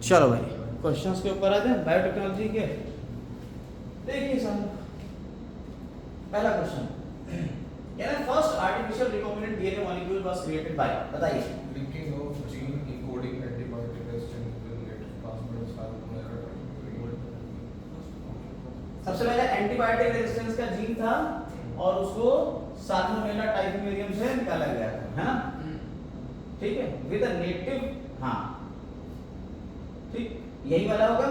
चलो भाई क्वेश्चंस के ऊपर आते हैं बायोटेक्नोलॉजी के। देखिए सर पहला क्वेश्चन, क्या है first artificial recombinant DNA molecule was created by, बताइए। Linking of gene encoding antibiotic resistance will get plasmids सबसे पहले एंटीबायोटिक रेजिस्टेंस का जीन था और उसको साल्मोनेला टाइफिमेरियम से निकाला गया था, है ना? ठीक है, विद अ नेटिव, हाँ ठीक, यही वाला होगा।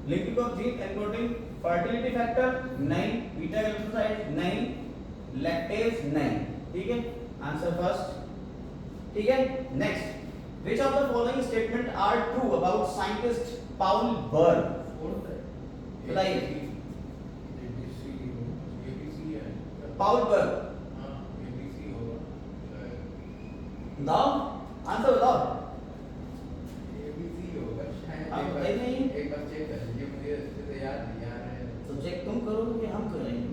Linking of gene encoding fertility factor नहीं, बीटा गैल्वेनोसाइड नहीं, लैक्टेज नहीं, ठीक है, आंसर फर्स्ट। ठीक है, next, which of the following statement are true about scientist Paul Berg, बताइए। पाउल बर्ग, बताओ आंसर बताओ। आप बताइए नहीं, एक बार चेक कर लीजिए, मुझे अच्छे से याद नहीं आ रहा है। तो चेक तुम करोगे कि हम करेंगे?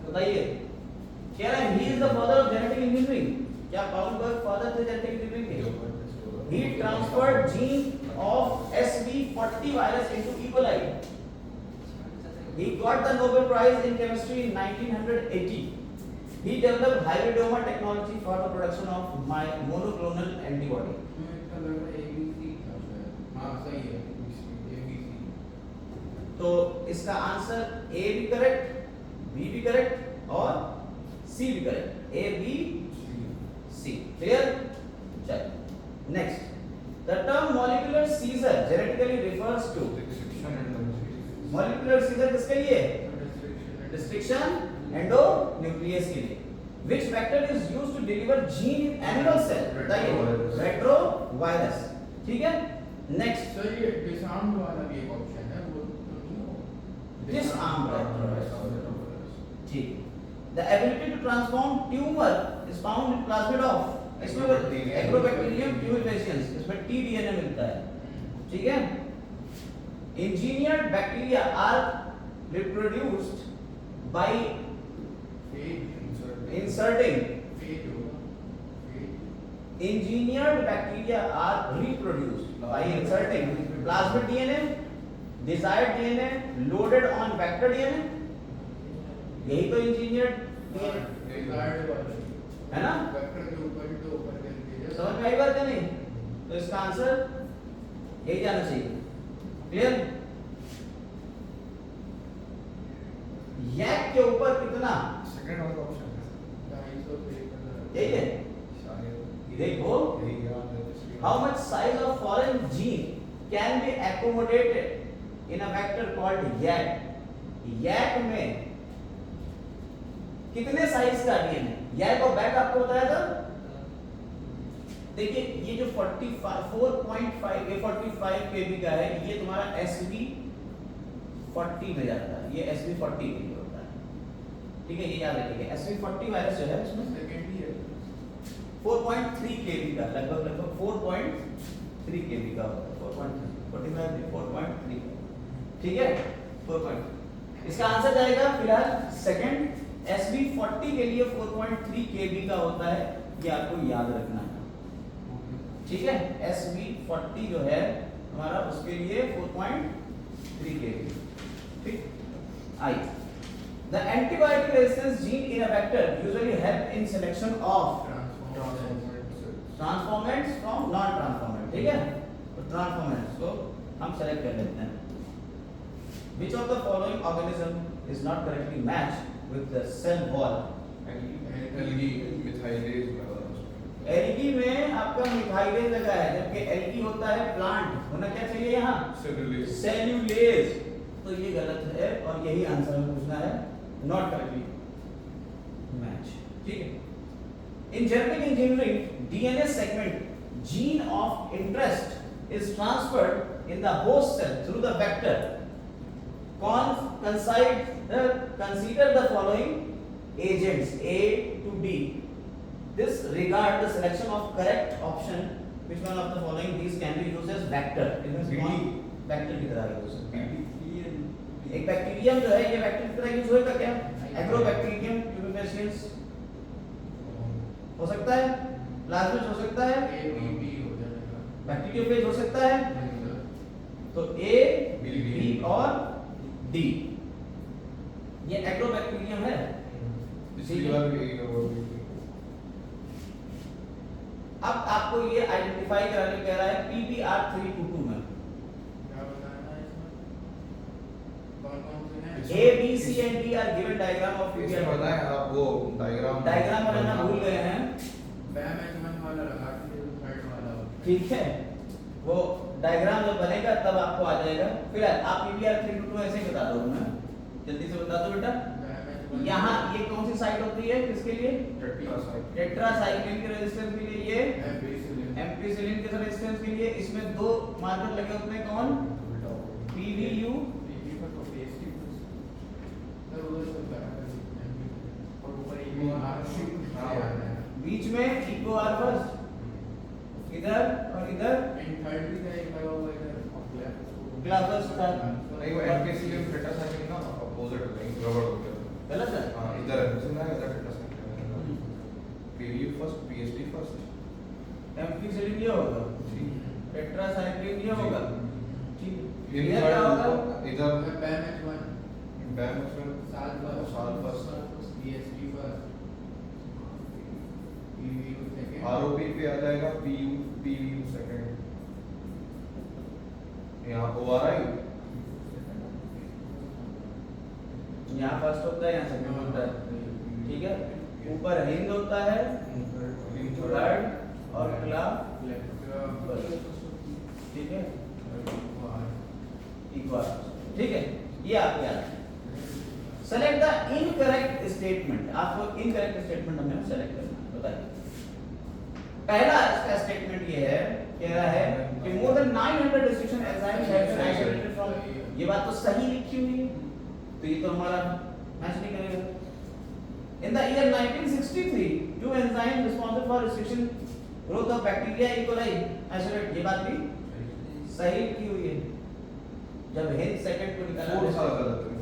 बताइए, कह रहा है he is the father of genetic engineering, क्या पाउल बर्ग फादर थे जेनेटिक इंजीनियरिंग के? He transferred gene of SV40 virus into E. coli. He got the Nobel Prize in chemistry in 1980. He developed hybridoma technology for the production of monoclonal antibody. हाँ सही है, तो इसका answer A भी correct, B भी correct और C भी correct, A B C, clear? चलिए next, the term molecular seizure genetically refers to, molecular seizure किसके लिए? restriction endonuclease के लिए। which vector is used to deliver gene in animal cell, बताइए। retrovirus, ठीक है। next, सर ये डिसआर्म्ड वाला भी एक ऑप्शन है, वो तो नहीं हो disarmed retrovirus, ठीक। the ability to transform tumor is found in plasmid of, इसमें एग्रोबैक्टीरियम ट्यूबिफेशियंस, इसमें टीडीएनए मिलता है, ठीक है। Engineered bacteria are reproduced by inserting, engineered bacteria are reproduced by inserting plasmid DNA, desired DNA loaded on vector DNA, यही तो engineered है ना? वेक्टर के ऊपर तो ऊपर करके समझ में आई बात है नहीं? तो इसका आंसर यही जाना चाहिए, क्लियर? यैक के ऊपर कितना, सेकंड वाला ऑप्शन है 250 से यही है, शायद देखो how much size of foreign gene can be accommodated in a vector called YAC. YAC में कितने साइज का डीएनए, यैक और बैक आपको बताया था। देखिए ये जो 4.5 ये 45 केबी का है, ये तुम्हारा SV40 में जाता है, ये SV40 के लिए होता है, ठीक है, ये याद रखिएगा। SV40 वायरस जो है उसमें सेकंड ही है 4.3 केबी का, लगभग 4.3 केबी का होता है, 4.45 4.3, ठीक है, 4. इसका आंसर जाएगा फिलहाल सेकंड, SV40 के लिए 4.3 केबी का होता है, ये आपको याद रखना है, ठीक है। SV40 जो है हमारा उसके लिए 4.3 केबी, ठीक। I the antibiotic resistance gene in a vector usually help in selection of transformants from non transformant, ठीक है। तो ट्रांसफॉर्मेंट्स को हम सेलेक्ट कर लेते हैं। Which of the following organism is not correctly matched with the cell wall? Algae methylase वाला algae में आपका मिथाइलेज लगा है, जबकि एल्गी होता है प्लांट, होना क्या चाहिए यहाँ? सेलुलेज। सेल्यूलेज, तो ये गलत है और यही आंसर हमें पूछना है, नॉट करेक्टली मैच, ठीक है। In genetic engineering DNA segment gene of interest is transferred in the host cell through the vector. Consider the following agents A to D. Disregard the selection of correct option. Which one of the following these can be used as vector? Vector की तरह use होता है। एक bacterium जो है ये vector की तरह यूज होगा क्या? एग्रोबैक्टीरियम ट्यूबिफेशियंस हो सकता है, प्लाज्मिड हो सकता है, ए बी बी हो जाएगा। बैक्टीरियोफेज हो सकता है। तो ए बी और डी ये एग्रोबैक्टीरियम है। पिछली बार भी यही हुआ भी। अब आपको ये आइडेंटिफाई कराने कह रहा है PBr 322 में क्या बताना है इसमें? कौन-कौन से हैं? A, B, C and D are given diagram of इसमें PBr। बताएं आप वो डायग्राम बनाना भूल गए हैं, बैमेजमेंट वाला लगा के थर्ड वाला होता है। ठीक है। वो डायग्राम जब बनेगा तब आपको आ जाएगा। फिलहाल आप PBr 322 ऐसे ही बता दो, मैं जल्दी से बता दो बेटा। बैमेजमेंट यहाँ ये कौन सी साइट होती है, किसके लिए? टेट्रासाइक्लिन टेट्रासाइक्लिन के रेजिस्टेंस के लिए, ये एम्पिसिलिन एम्पिसिलिन के रेजिस्टेंस के लिए। इसमें दो मार्कर लगे होते हैं, कौन? PVU पीवी पर तो पेस्टी सर उधर से बराबर और ऊपर एक आरशिप हाँ, से आ रहा है। बीच में इको आर फर्स्ट, इधर और इधर इन थर्ड भी का एक लगा हुआ इधर ग्लावस का। नहीं वो एमकेसीएम टेट्रासाइक्लिन ना अपोजिट हो गई, गड़बड़ हो गया। गलत है। हाँ इधर है, सुना है इधर tetracycline. PVU first, PST first. Ampicillin ये होगा, जी। टेट्रासाइक्लिन ये होगा, ठीक है। इन इधर क्या होगा? इधर बैमेजमेंट बैमेजमेंट साल first PST first PVU second ROP पे आ जाएगा पीवीयू सेकंड। यहाँ ओआरआई यहाँ फर्स्ट होता है, यहाँ सेकंड होता है, ठीक है। ऊपर हिंद होता है, थर्ड और क्लाव, ठीक है, इक्वल, ठीक है। ये आप याद रखें। Select the incorrect statement. आपको इनकरेक्ट स्टेटमेंट हमें सेलेक्ट करना है, बताइए। पहला इसका स्टेटमेंट ये है, कह रहा है कि more than 900 restriction enzymes have been isolated from. ये बात तो सही लिखी हुई है, तो ये तो हमारा मैच नहीं करेगा। In the year 1963, two enzymes responsible for restriction growth of bacteria E. coli isolate। ये बात भी सही लिखी हुई है। जब हिंद सेकंड को निकाला, 4 साल गलत है।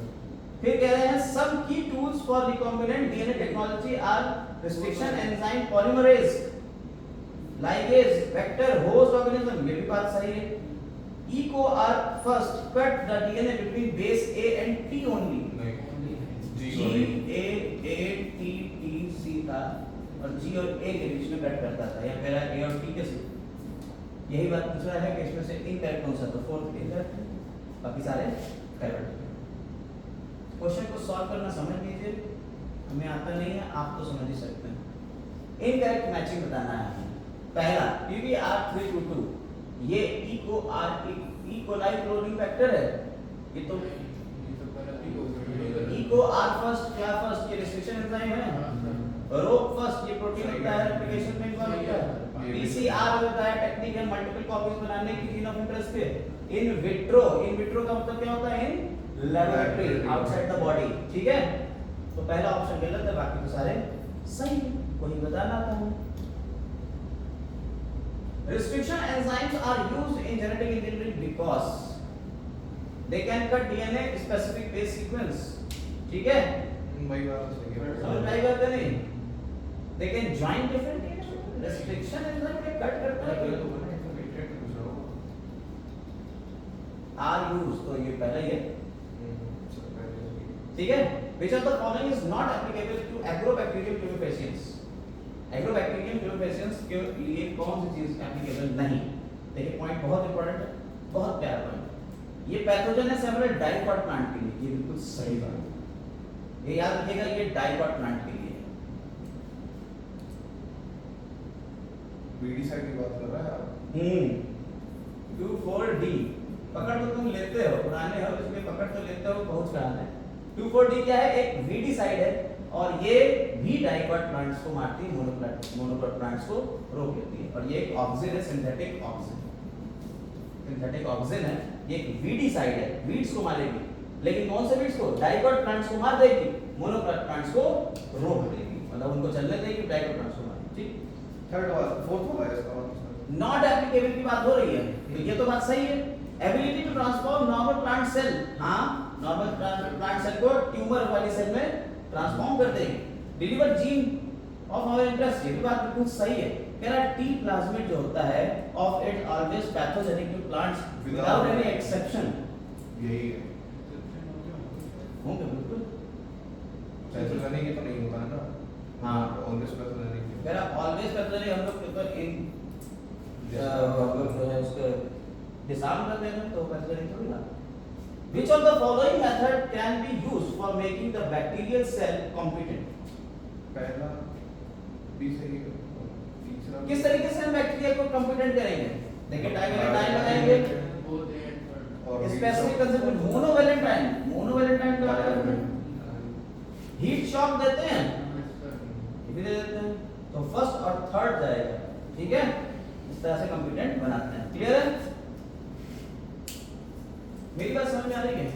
फिर कह रहे हैं some key tools for recombinant DNA technology are restriction enzyme polymerase, ligase, vector, host organism। ये भी बात सही है। ECO are first cut the DNA between base A and T only। नहीं G ji A A T T C था और G और A के बीच में कट करता था, या पहला A और T के साथ। यही बात दूसरा है कि इसमें से इनकरेक्ट कौन सा, तो फोर्थ इनकरेक्ट है, बाकी सारे करेक्ट है। क्वेश्चन को सॉल्व करना समझ लीजिए, हमें आता नहीं है, आप तो समझ ही सकते हैं। इनकरेक्ट मैचिंग बताना है हमें। पहला PBr 322, ये इको कोलाई क्लोनिंग फैक्टर है, ये तो इको आर फर्स्ट, क्या फर्स्ट, ये रेस्ट्रिक्शन एंजाइम है। रो फर्स्ट, ये प्रोटीन होता है, रेप्लिकेशन में इन्वॉल्व होता है। पीसीआर होता है, टेक्निक है मल्टीपल कॉपीज बनाने की जीन ऑफ इंटरेस्ट के। इन विट्रो का मतलब क्या होता है? इन लैबोरेटरी, आउटसाइड द बॉडी, ठीक है। तो पहला ऑप्शन गलत है, बाकी तो सारे सही है, कोई बताना था। Restriction enzymes are used in genetic engineering because they can cut DNA specific base sequence, ठीक है। वही बात सही है। समझ में आई बात है नहीं? They can join different DNA, restriction enzyme के कट करता है कोई, are used, तो ये पहला ही है, ठीक है। Which of the following is not applicable to agrobacterial tumefacients? Agrobacterium tumefaciens के लिए कौन सी चीज एप्लीकेबल नहीं? देखिए पॉइंट बहुत इंपॉर्टेंट है, बहुत प्यारा पॉइंट। ये पैथोजन है सेवरल डाइकॉट प्लांट के लिए, ये बिल्कुल सही बात है, ये याद रखिएगा, ये डाइकॉट प्लांट के लिए। बीडी साइड की बात कर रहा है आप? 24D पकड़ तो तुम लेते हो, पुराने हो इसलिए पकड़ तो लेते हो, बहुत कहा है। 24D क्या है? एक वीडी साइड है और ये भी डाइकॉट प्लांट्स को मारती है, मोनोकॉट प्लांट्स को रोक लेती है। और ये एक ऑक्सिन है, सिंथेटिक ऑक्सिन है, ये एक वीडी साइड है, वीड्स को मारेगी, लेकिन कौन से वीड्स को? डाइकॉट प्लांट्स को मार देगी, मोनोकॉट प्लांट्स को रोक देगी, मतलब उनको चलने देगी, डाइकॉट प्लांट्स को मारेगी, ठीक। थर्ड वाला, फोर्थ वाला है इसका मतलब। नॉट एप्लीकेबल की बात हो रही है, तो ये तो बात सही है। Ability to transform normal plant cell, हाँ नॉर्मल प्लांट सेल को ट्यूमर वाली सेल में ट्रांसफॉर्म कर देगी। Deliver gene of our interest, ये भी बात बिल्कुल सही है। कह रहा टी प्लाज्मिड जो होता है of it always pathogenic to plants without any exception. यही है, होंगे बिल्कुल। पैथोजेनिक तो नहीं होता है ना। हाँ, ऑलवेज पैथोजेनिक। कह रहा ऑलवेज पैथोजेनिक हम लोग पेपर इन उसके डिसार्म कर देंगे तो पैथोजेनिक थोड़ी ना। Which of the following method can be used for making the bacterial cell competent? पहला बी सही है, तीसरा किस तरीके से हम बैक्टीरिया को कॉम्पिटेंट करेंगे? देखिए टाइम लगाएंगे। और स्पेसिफिक कंसेप्ट मोनोवैलेंटाइन का मतलब है हीट शॉक देते हैं, ये भी दे देते हैं, तो फर्स्ट और थर्ड जाएगा। ठीक है, इस तरह से कॉम्पिटेंट बनाते हैं। क्लियर है? मेरी बात समझ में आ रही है?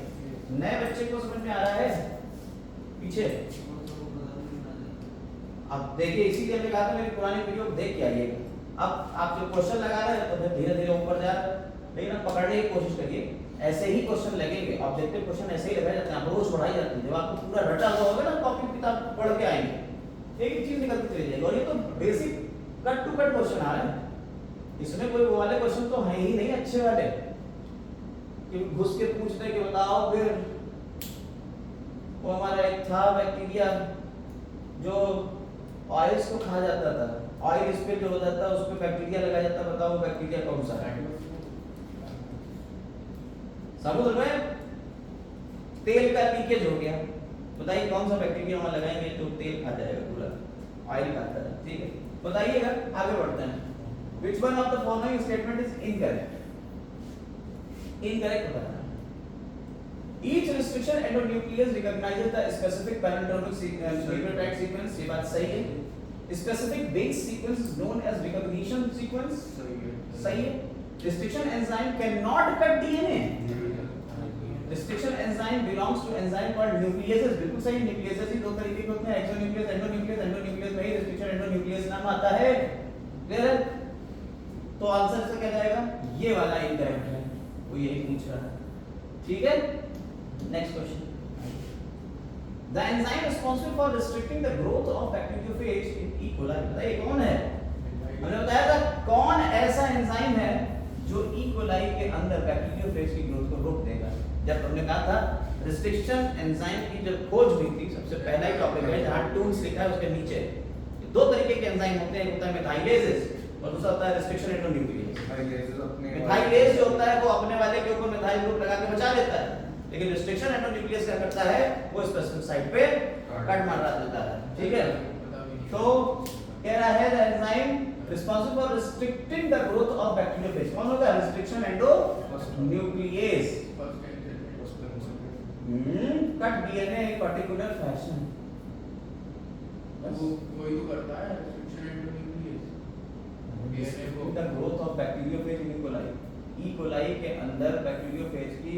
नए बच्चे को समझ में आ रहा है? पीछे अब देखिए, इसीलिए मैंने कहा था मेरी पुरानी वीडियो देख के आइएगा। अब आप जो क्वेश्चन लगा रहे हैं तो फिर धीरे धीरे ऊपर जा रहे हैं, लेकिन आप पकड़ने की कोशिश करिए। ऐसे ही क्वेश्चन लगेंगे, ऑब्जेक्टिव क्वेश्चन ऐसे ही लगाए जाते हैं, अप्रोच बढ़ाई जाती है। जब आपको पूरा रटा हुआ होगा ना, कॉपी किताब पढ़ के आएंगे एक ही चीज निकलती चली जाएगी। और ये तो basic cut to cut question आ रहे हैं, इसमें कोई वो वाले क्वेश्चन तो है ही नहीं अच्छे वाले कि घुस के पूछते कि बताओ फिर वो हमारा एक था बैक्टीरिया जो ऑयल्स को खा जाता था, ऑयल स्पिल जो होता था उस पे बैक्टीरिया लगाया जाता, बताओ वो बैक्टीरिया कौन सा है? समझ रहे हैं? तेल का लीकेज हो गया, बताइए कौन सा बैक्टीरिया वहां लगाएंगे जो तेल खा जाएगा, पूरा ऑयल खाता है। ठीक है, बताइएगा, आगे बढ़ते हैं। Which one of the following statement is incorrect? Incorrect बताना। Each restriction endonuclease recognizes the specific palindromic nucleotide sequence, ये बात सही है। Specific base sequence is known as recognition sequence, सही है। Restriction enzyme cannot cut DNA. Restriction enzyme belongs to enzyme called nucleases, बिल्कुल सही। nucleases ही दो तरीके के होते हैं, exonuclease, endonuclease। endonuclease में ही restriction endonuclease नाम आता है। क्लियर है? तो आंसर से क्या जाएगा? ये वाला इनकरेक्ट है, वो यही पूछ रहा है। ठीक है, next question. The enzyme responsible for restricting the growth of bacteriophage in E. coli, बताइए कौन है? हमने बताया था कौन ऐसा एंजाइम है जो E. coli के अंदर बैक्टीरियोफेज की ग्रोथ को रोक देगा। जब हमने कहा था रिस्ट्रिक्शन एंजाइम की जब खोज हुई थी, सबसे पहला ही टॉपिक है जहां टूल्स लिखा है उसके नीचे दो तरीके के एंजाइम होते हैं, एक होता है मिथाइलेजेस और दूसरा होता है रिस्ट्रिक्शन एंडोन्यूक्लियस। मिथाइलेज जो होता है वो अपने वाले के ऊपर मिथाइल ग्रुप लगा के बचा लेता है, लेकिन रिस्ट्रिक्शन एंडोन्यूक्लियस क्या करता है, वो स्पेसिफिक साइट पे कट मार देता है। ठीक है, तो कह रहा है the enzyme responsible for restricting the growth of bacteriophage कौन होगा? Restriction endonuclease. Cut DNA in particular fashion, वही तो करता है रिस्ट्रिक्शन एंडोन्यूक्लियस डीएनए को। The growth of bacteriophage in coli, E coli के अंदर बैक्टीरियोफेज की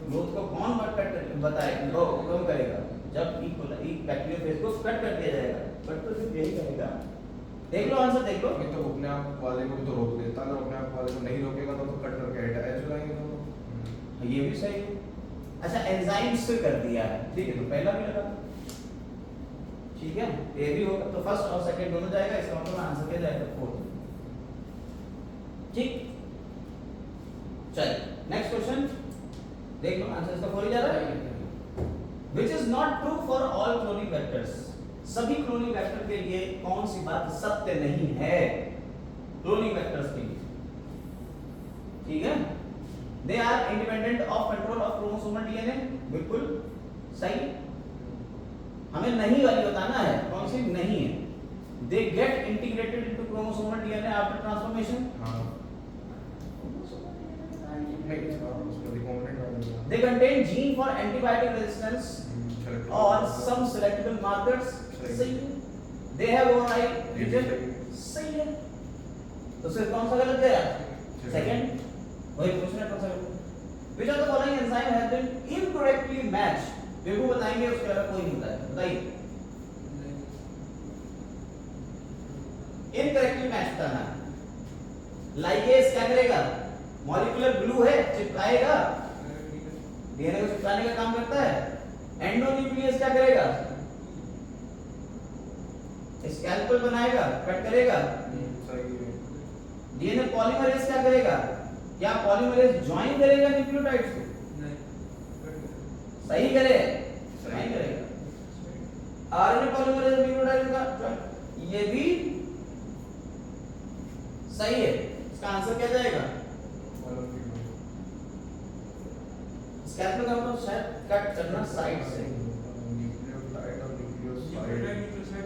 ग्रोथ को कौन कट बताएगा, वो कौन करेगा? जब ई कोलाई बैक्टीरियोफेज को कट कर दिया जाएगा, कट तो सिर्फ यही करेगा। देख लो आंसर, देख लो। ये तो अपने आप वाले को भी तो रोक देता है, अगर अपने आप वाले को नहीं रोकेगा तो कट करके अटैच हो जाएंगे तो। ये भी सही है। अच्छा, एंजाइम से कर दिया है, ठीक है, तो पहला भी लगा। ठीक है, ये भी होगा तो फर्स्ट और सेकंड दोनों जाएगा, इसका मतलब आंसर क्या जाएगा? फोर्थ। ठीक, चलिए नेक्स्ट क्वेश्चन देख लो, आंसर इसका 4 ही जा रहा है। Which is not true for all cloning vectors? सभी क्लोनिंग वेक्टर के लिए कौन सी बात सत्य नहीं है? क्लोनिंग वेक्टर्स के लिए, ठीक है, they are independent of control of chromosomal DNA, बिल्कुल सही। हमें नहीं वाली बताना है, कौन सी नहीं है? They get integrated into chromosomal DNA after transformation. हां, नहीं उसको रिकमेंडेड वाला। They contain gene for antibiotic resistance और सम सेलेक्टेबल मार्कर्स, सही है। दे हैव ओवरराइड रीजन, सही है। तो सिर्फ कौन सा गलत गया? सेकंड, वही पूछना कौन सा गलत। Which of the following enzyme has been incorrectly matched? बेबू बताएंगे, उसके अलावा कोई नहीं बताएगा, बताइए। इनकरेक्टली मैच बताना। लाइगेज क्या करेगा? मॉलिक्यूलर ग्लू है, चिपकाएगा, डीएनए को चिपकाने का काम करता है। एंडोन्यूक्लियस क्या करेगा? स्कैल्पल बनाएगा, कट करेगा। सही है। डीएनए पॉलीमरेज क्या करेगा? क्या पॉलीमरेज ज्वाइन करेगा न्यूक्लियोटाइड्स को? सही करे, नहीं करेगा। आरएनए पॉलीमरेज न्यूक्लियोटाइड का ये भी सही है। इसका आंसर क्या जाएगा? स्कैल्पल का मतलब शायद कट करना साइड से। न्यूक्लियोटाइड और न्यूक्लियोसाइड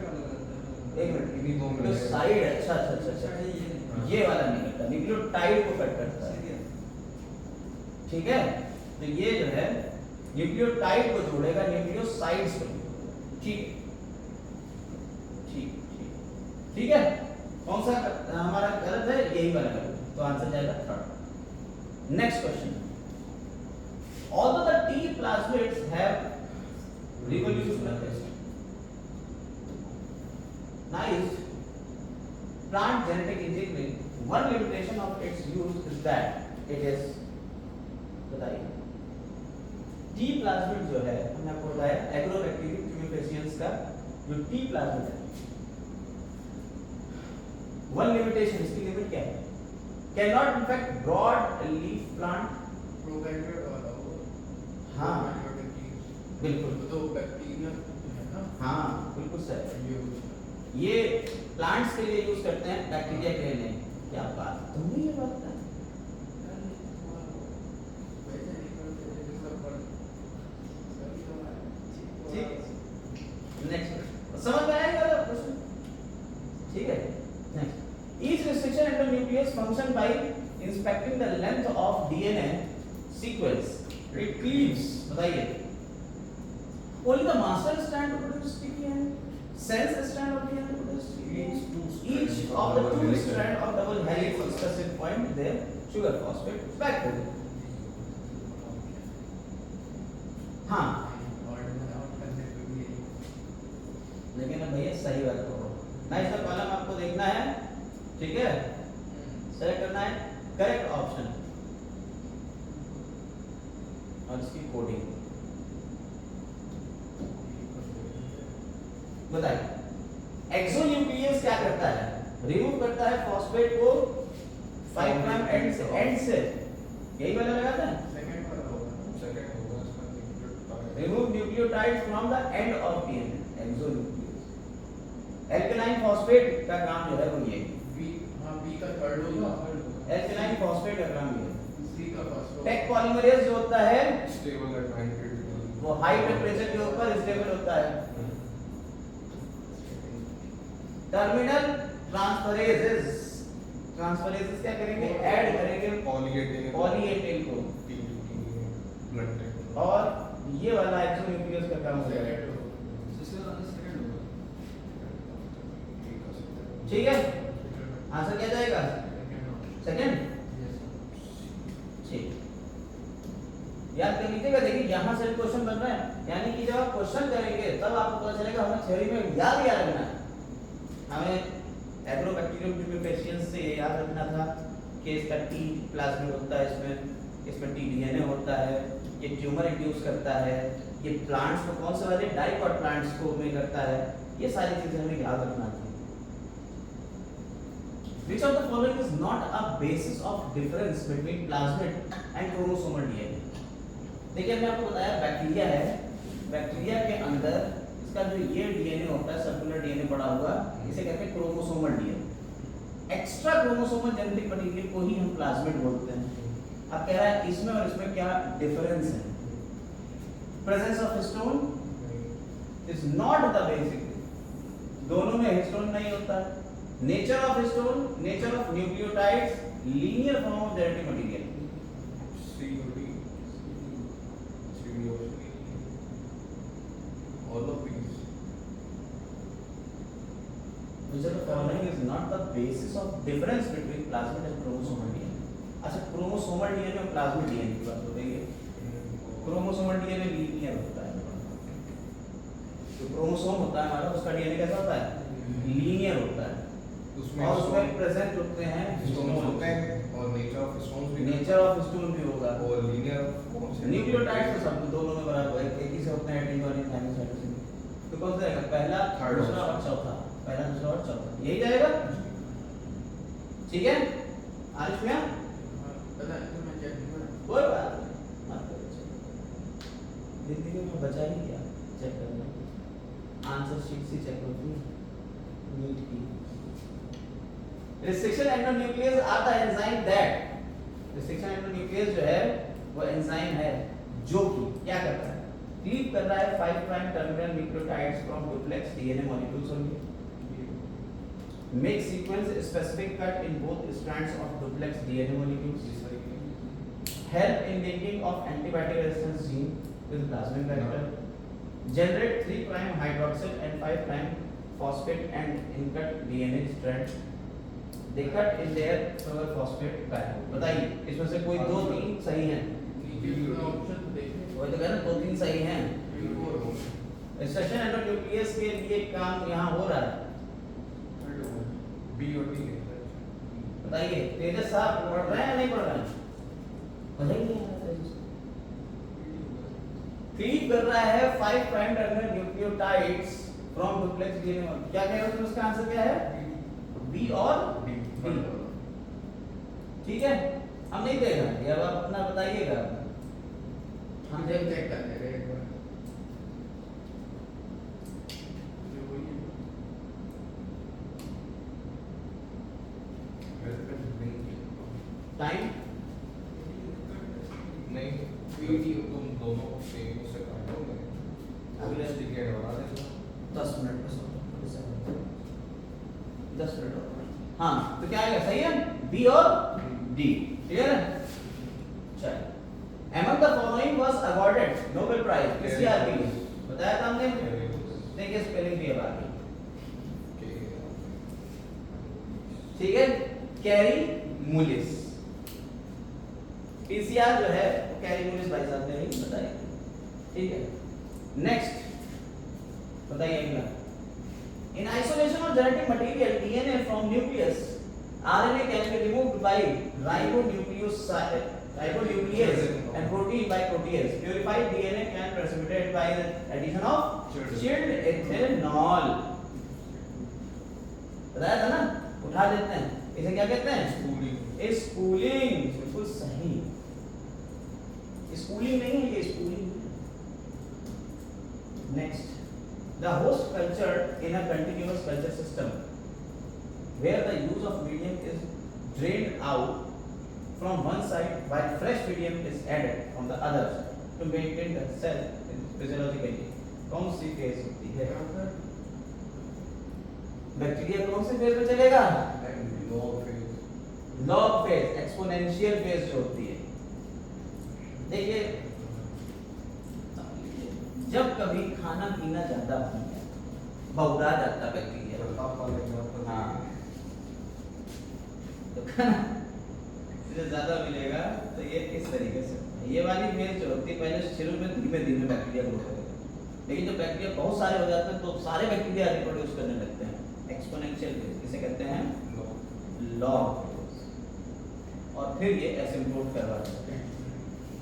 एक मिनट, इन्हीं दो में तो साइड है। अच्छा अच्छा अच्छा अच्छा, ये वाला नहीं करता, न्यूक्लियोटाइड को कट करता है। ठीक है, तो ये जो है न्यूक्लियोटाइड को जोड़ेगा न्यूक्लियोसाइड्स को। ठीक ठीक ठीक ठीक है। कौन सा हमारा गलत है? यही वाला गलत, तो आंसर जाएगा third. Next question, although the T plasmids have revolutionized plant genetic engineering, one limitation of its use is that it is, बताइए, T plasmid जो है, हमने आपको बताया एग्रोबैक्टीरियम ट्यूमेफेसियंस का जो T plasmid है, one limitation, इसकी लिमिट क्या है? Cannot infect broad leaf plant। हाँ बिल्कुल, तो बैक्टीरिया है ना। हाँ बिल्कुल सही। ये प्लांट्स के लिए यूज करते हैं, बैक्टीरिया के लिए नहीं। क्या बात, तुमने ये बात कहा? ठीक, नेक्स्ट समझ में आएगा क्वेश्चन? ठीक है, next, each restriction at the nucleus function by inspecting the length of DNA sequence it cleaves। बताइए, only the master strand to produce TDN, sense strand of DNA to produce TDN, each of the two strand of double helix on specific point their sugar phosphate back to them। हाँ, लेकिन अब भैया सही बात करो ना, इसका column आपको देखना है। ठीक है, सेलेक्ट करना है करेक्ट ऑप्शन और इसकी कोडिंग बताइए। एक्सोन्यूक्लियस क्या करता है? रिमूव करता है फॉस्फेट को 5 प्राइम एंड से, यही वाला लगाता है। सेकंड होगा इसका nucleotide. Remove nucleotide from the end of DNA, exonuclease. Alkaline phosphate का काम जो है वो ये, बी का थर्ड होगा, एल्केलाइन फॉस्फेट का काम ये। सी का फर्स्ट होगा। टेक पॉलीमरेज जो होता है स्टेबल एट 9 वो हाई टेम्परेचर के ऊपर स्टेबल होता है। टर्मिनल ट्रांसफरेजेस, ट्रांसफरेजेस क्या करेंगे? ऐड करेंगे पॉलीएटेल को, ब्लड टाइप। और ये वाला एक्सोन्यूक्लियस का काम हो जाएगा। ठीक है, आंसर क्या जाएगा? सेकंड। ठीक, याद कर लीजिएगा। देखिए यहाँ से क्वेश्चन बन रहा है, यानी कि जब आप क्वेश्चन करेंगे तब आपको पता चलेगा हमें थ्योरी में याद क्या रखना है। हमें एग्रोबैक्टीरियम ट्यूमेफेसियंस से याद रखना था कि इसका टी प्लाज्मिड होता है, इसमें टी डीएनए होता है, ये ट्यूमर इंड्यूस करता है, ये प्लांट्स को कौन से वाले डाइकॉट प्लांट्स को में करता है, ये सारी चीजें हमें याद रखना थी। Which of the following is not a basis of difference between plasmid and chromosomal DNA? देखिए हमने आपको बताया बैक्टीरिया है, बैक्टीरिया के अंदर इसका जो ये डीएनए होता है, सर्कुलर डीएनए पड़ा हुआ, इसे कहते हैं chromosomal DNA. Extra chromosomal genetic material को ही हम प्लाज्मिड बोलते हैं। अब कह रहा है इसमें और इसमें क्या डिफरेंस है? Presence of histone is not the basic, दोनों में हिस्टोन नहीं होता है। Nature of histone, nature of nucleotides, linear form of genetic material. all of these, which of the following is not the basis of difference between plasmid and chromosomal DNA? अच्छा, chromosomal DNA और plasmid DNA की बात हो रही है। Chromosomal DNA linear होता है, जो क्रोमोसोम होता है हमारा उसका डीएनए कैसा होता है? लीनियर होता है, और उसमें प्रेजेंट होते हैं हिस्टोन्स होते हैं और नेचर ऑफ हिस्टोन्स भी, नेचर ऑफ हिस्टोन भी होगा, और लीनियर कौन से न्यूक्लियोटाइड्स तो सब दोनों में बराबर है, एक ही से होते हैं एडेनिन और थाइमिन साइटोसिन। तो कौन सा रहेगा? पहला, थर्ड दूसरा और चौथा। पहला दूसरा और चौथा, यही जाएगा। ठीक है आरिफ भैया, पता है तो मैं चेक नहीं करा। कोई बात नहीं, मत करो check। जिंदगी में बचा ही क्या चेक करना, आंसर शीट से चेक होती है नीट की। Restriction endonuclease are the enzyme that, restriction endonuclease जो है वो एंजाइम है जो कि क्या करता है, क्लीव कर रहा है 5 prime terminal nucleotides from duplex DNA molecules only, make sequence specific cut in both strands of duplex DNA molecules, help in linking of antibiotic resistance gene with plasmid vector, generate 3 prime hydroxyl and 5 prime phosphate and incut DNA strand, they cut in their sugar phosphate pattern। बताइए इसमें से कोई 2-3 सही हैं, option तो देखिए। वही तो कह रहा 2-3 सही हैं। रिस्ट्रिक्शन एंडोन्यूक्लियस के लिए काम यहाँ हो रहा है, बी और डी है। बताइए तेजस साहब पढ़ रहे हैं या नहीं पढ़ रहे हैं, बताइए। क्लीव कर रहा है 5 prime terminal nucleotides from duplex DNA, क्या कह रहे हो तुम, इसका आंसर क्या है, बी और डी। ठीक है हम नहीं देख रहे हैं, अब आप अपना बताइएगा। हम चेक कर ले रहे हैं एक बार। जो वही है। टाइम नहीं वीडियो तुम दोनों सेम से काटोगे, अगले टिकट बना देना 10 मिनट में 10 मिनट और। हाँ तो क्या आएगा, सही है बी और डी, क्लियर है। चलिए among the following was awarded Nobel Prize किस ईयर के लिए, बताया था हमने, देखिए स्पेलिंग भी है बाकी। ठीक है कैरी मूलिस, पीसीआर जो है वो कैरी मूलिस भाई साहब ने ही बताया। ठीक है नेक्स्ट बताइए अगला, in isolation of genetic material DNA from nucleus RNA can be removed by ribonuclease and protein by protease, purified DNA can precipitate by the addition of chilled ethanol। बताया था ना, उठा देते हैं इसे, क्या कहते हैं, स्पूलिंग। बिल्कुल सही, स्पूलिंग नहीं है ये, spooling. Next, the host culture in a continuous culture system where the use of medium is drained out from one side while fresh medium is added from the other to maintain the cell physiologically। कौन सी phase होती है, bacteria कौन से phase में चलेगा, log phase, exponential phase जो होती है। देखिए जब कभी खाना पीना ज्यादा हो गया बहुरा जाता बैक्टीरिया, हाँ तो खाना ज्यादा मिलेगा तो ये इस तरीके से, ये वाली फेज जो होती है पहले शुरू में धीमे धीमे बैक्टीरिया ग्रो करेगा, लेकिन जब बैक्टीरिया बहुत सारे हो जाते हैं तो सारे बैक्टीरिया रिप्रोड्यूस करने लगते हैं, एक्सपोनेंशियल फेज इसे कहते हैं लॉग फेज, और फिर ये एसिम्प्टोट करवा सकते हैं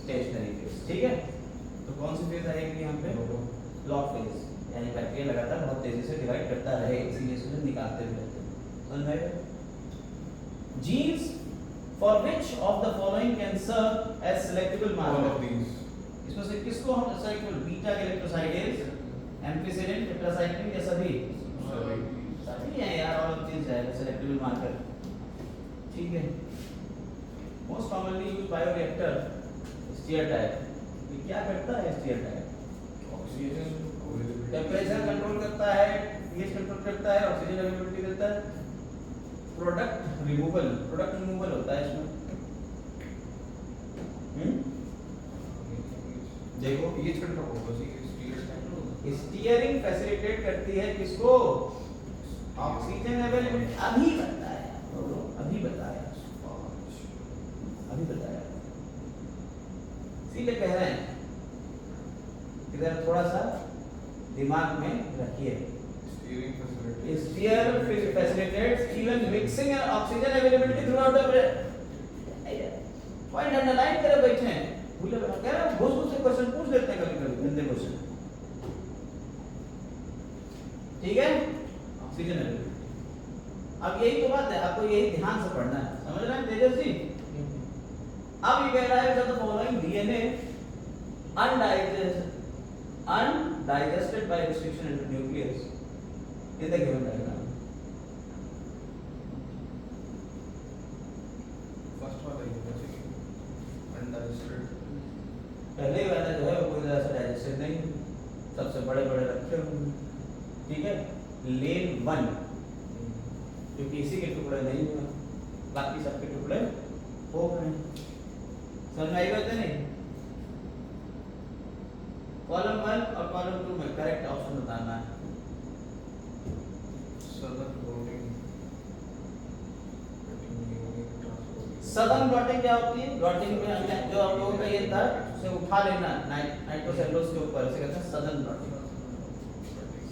स्टेशनरी फेज। ठीक है तो कौन सी फेज आएगी यहाँ पे, लॉग फेज, यानी बैक्टीरिया लगातार बहुत तेजी से डिवाइड करता रहे, इसीलिए इसे निकालते रहते हैं। समझ में आएगा। Genes for which of the following can serve as selectable marker, इसमें से किसको हम selectable, beta galactosidase, ampicillin, tetracycline या सभी, सभी हैं यार, और चीज है सेलेक्टेबल मार्कर। ठीक है most commonly used bioreactor steer type, ये क्या करता है स्टीयर टाइप, टेम्परेचर कंट्रोल करता है, पीएच कंट्रोल करता है, ऑक्सीजन अवेलेबिलिटी देता है, प्रोडक्ट रिमूवल होता है इसमें। देखो पीएच कंट्रोल होगा जी, स्टीयरिंग फैसिलिटेट करती है किसको, ऑक्सीजन अवेलेबिलिटी। अभी बताया इसीलिए कह रहे हैं इधर थोड़ा सा दिमाग में रखिए। Steer facilitates even mixing and oxygen availability throughout the point underline करे बैठे हैं, भूले बैठे कह रहे हैं, घुस से क्वेश्चन पूछ लेते हैं कभी गंदे क्वेश्चन। ठीक है ऑक्सीजन अब यही तो बात है, आपको यही ध्यान से पढ़ना है, समझ रहे हैं तेजस जी? अब ये कह रहा है the following DNA undigested by restriction into nucleus. ये तो गिवन डायग्राम। फर्स्ट वाला ये जैसे कि अनडाइजेस्टेड पहले ही वाला जो है वो कोई तरह से डाइजेस्टेड नहीं, सबसे बड़े बड़े रखे होंगे, ठीक है। लेन 1 क्योंकि इसी के टुकड़े नहीं हुए, बाकी सबके टुकड़े हो गए। समझ में आई बात है नहीं? कॉलम 1 और कॉलम 2 में करेक्ट ऑप्शन बताना है। सदर्न ब्लॉटिंग सदर्न ब्लॉटिंग क्या होती है? ब्लॉटिंग में हमने जो हम लोगों का ये था उसे उठा लेना नाइट्रोसेलुलोज के ऊपर, इसे कहते हैं सदर्न ब्लॉटिंग।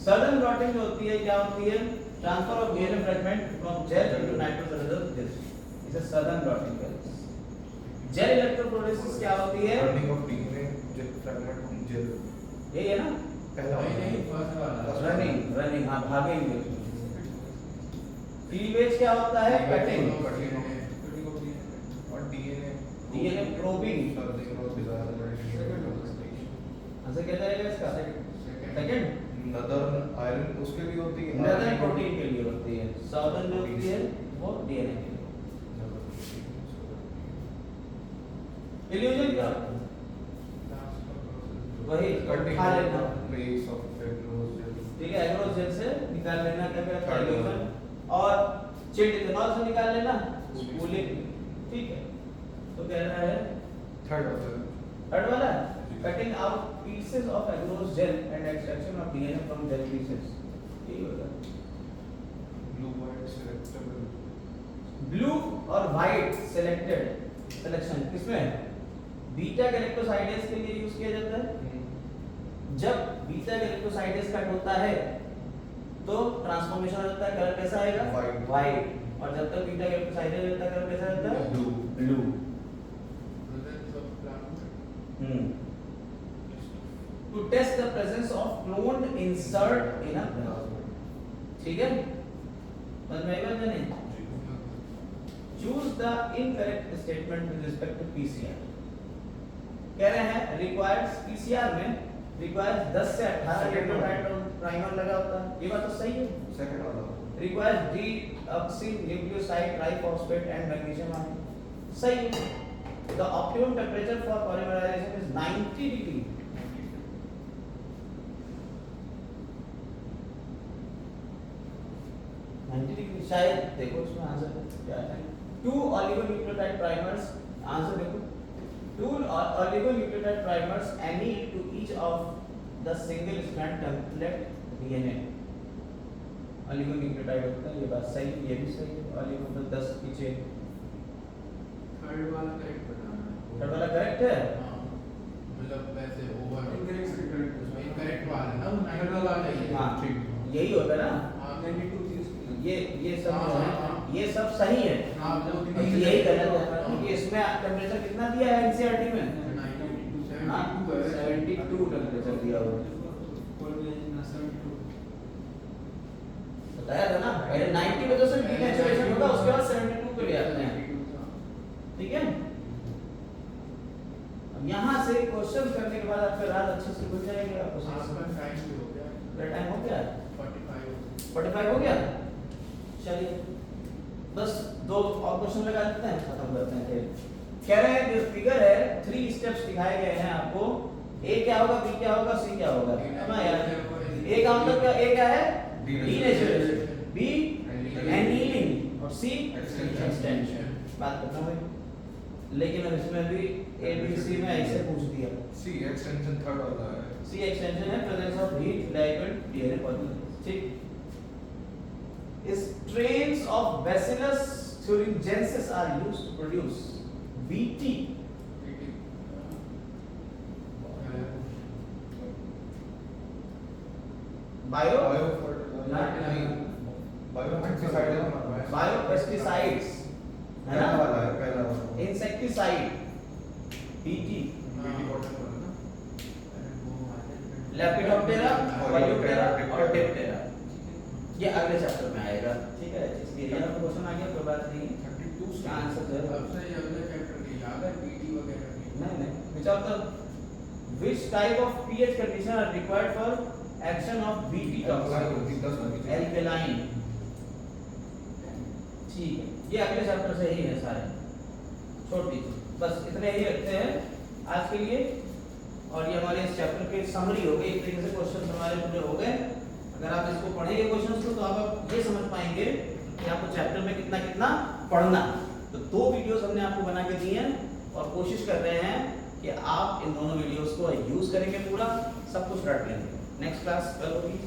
सदर्न ब्लॉटिंग जो होती है क्या होती है? Transfer of DNA fragment from gel to nitrocellulose disc, इसे सदर्न ब्लॉटिंग कहते हैं। जेल इलेक्ट्रोफोरेसिस क्या होती है? Burning of DNA gel fragment from gel, यही है ना? पहला नहीं फर्स्ट वाला रनिंग हाँ भागेंगे। क्लीवेज क्या होता है? कटिंग। और डीएनए प्रोबिंग, ऐसे क्या जाएगा इसका? सेकंड नदर आयरन उसके लिए होती है, नदर प्रोटीन के लिए होती है, साउदर्न जो होती है वो डीएनए के लिए। इल्यूजन क्या होता है? वही कटिंग खा लेना, प्लेस ऑफ एग्रोस जेल, ठीक है, एग्रोस जेल से निकाल लेना, क्या कहते हैं इल्यूजन, और चिल्ड इथेनॉल से निकाल लेना स्पूलिंग, ठीक है। तो कह रहा है थर्ड वाला cutting out pieces of agarose gel and extraction of DNA from gel pieces, यही होगा। ब्लू वाइट सेलेक्टेबल, ब्लू और व्हाइट सिलेक्टेड सिलेक्शन किसमें? बीटा गैलेक्टोसाइडेज के लिए यूज किया जाता है। जब बीटा गैलेक्टोसाइडेज कट होता है तो ट्रांसफॉर्मेशन हो जाता है, कलर कैसा आएगा? White. व्हाइट। और जब तक बीटा गैलेक्टोसाइडेज रहता है कलर कैसा रहता है? Blue. To test the presence of cloned insert in a plasma, ठीक है, समझ में आएगा या नहीं? Choose the incorrect statement with respect to PCR. कह रहे हैं रिक्वायर्ड पीसीआर में रिक्वायर्ड 10 से 18 न्यूक्लियोटाइड प्राइमर लगा होता है, ये बात तो सही है। सेकंड वाला required deoxy nucleoside triphosphate and magnesium ion, सही है। The optimum temperature for polymerisation is 90 degree. शायद देखो इसमें आंसर क्या है? 2 ऑलिगोन्यूक्लियोटाइड प्राइमर्स, आंसर देखो 2 oligonucleotide primers anneal to each of the single strand template DNA। oligonucleotide होता है, ये बात सही, ये भी सही है। oligo मतलब 10 की चेन। थर्ड वाला करेक्ट बताना है। थर्ड वाला करेक्ट है? हाँ, मतलब वैसे ओवर इनकरेक्ट वाला ना, वो 90 वाला ही है। हाँ ठीक, यही होता है ना। हाँ 92 ये सब हाँ, जो है हाँ। ये सब सही है, हाँ वो यही गलत है क्योंकि इसमें टेम्परेचर कितना दिया है एनसीईआरटी में? 92 हाँ 72 टेम्परेचर दिया हुआ है। बताया था ना, पहले 90 पे तो सिर्फ डीनेचुरेशन होगा, उसके बाद 72 पे ले आते हैं, ठीक है। अब यहाँ से क्वेश्चन करने के बाद आपका रात अच्छे से खुल जाएगा, आपको आपका टाइम भी हो गया, मेरा टाइम हो गया 45 हो गया। चलिए बस 2 और क्वेश्चन लगा देते हैं, खत्म करते हैं फिर। कह रहे हैं जो फिगर है 3 स्टेप्स दिखाए गए हैं आपको, ए क्या होगा, बी क्या होगा, सी क्या होगा, है ना यार? ए का मतलब क्या, ए क्या है? डीनेचुरेशन, बी एनीलिंग और सी एक्सटेंशन। बात खत्म हुई। लेकिन अब इसमें भी ए बी सी में ऐसे पूछ दिया। सी एक्सटेंशन थर्ड वाला है, सी एक्सटेंशन है presence of heat filament DNA polymerase, ठीक। Strains of Bacillus thuringiensis are used to produce BT, biopesticides, है ना? पहला वाला Insecticide, BT, Lepidoptera, Polyptera और Diptera। ये अगले चैप्टर में आएगा, ठीक है। इसलिए ये आपका क्वेश्चन आ गया, कोई बात नहीं। 32 इसका आंसर जो है अब से ये अगले चैप्टर की याद है पीटी वगैरह की? नहीं, which of the which type of pH condition are required for action of Bt toxin alkaline, ठीक है। ये अगले चैप्टर से ही है सारे, छोड़ दीजिए, बस इतने ही रखते हैं आज के लिए। और ये हमारे इस चैप्टर की समरी हो गई, एक तरीके से क्वेश्चन हमारे पूरे हो गए। अगर आप इसको पढ़ेंगे क्वेश्चंस को तो आप ये समझ पाएंगे कि आपको चैप्टर में कितना कितना पढ़ना। तो 2 वीडियोस हमने आपको बना के दी हैं और कोशिश कर रहे हैं कि आप इन दोनों वीडियोस को यूज करेंगे, पूरा सब कुछ रट लेंगे। नेक्स्ट क्लास कल होगी।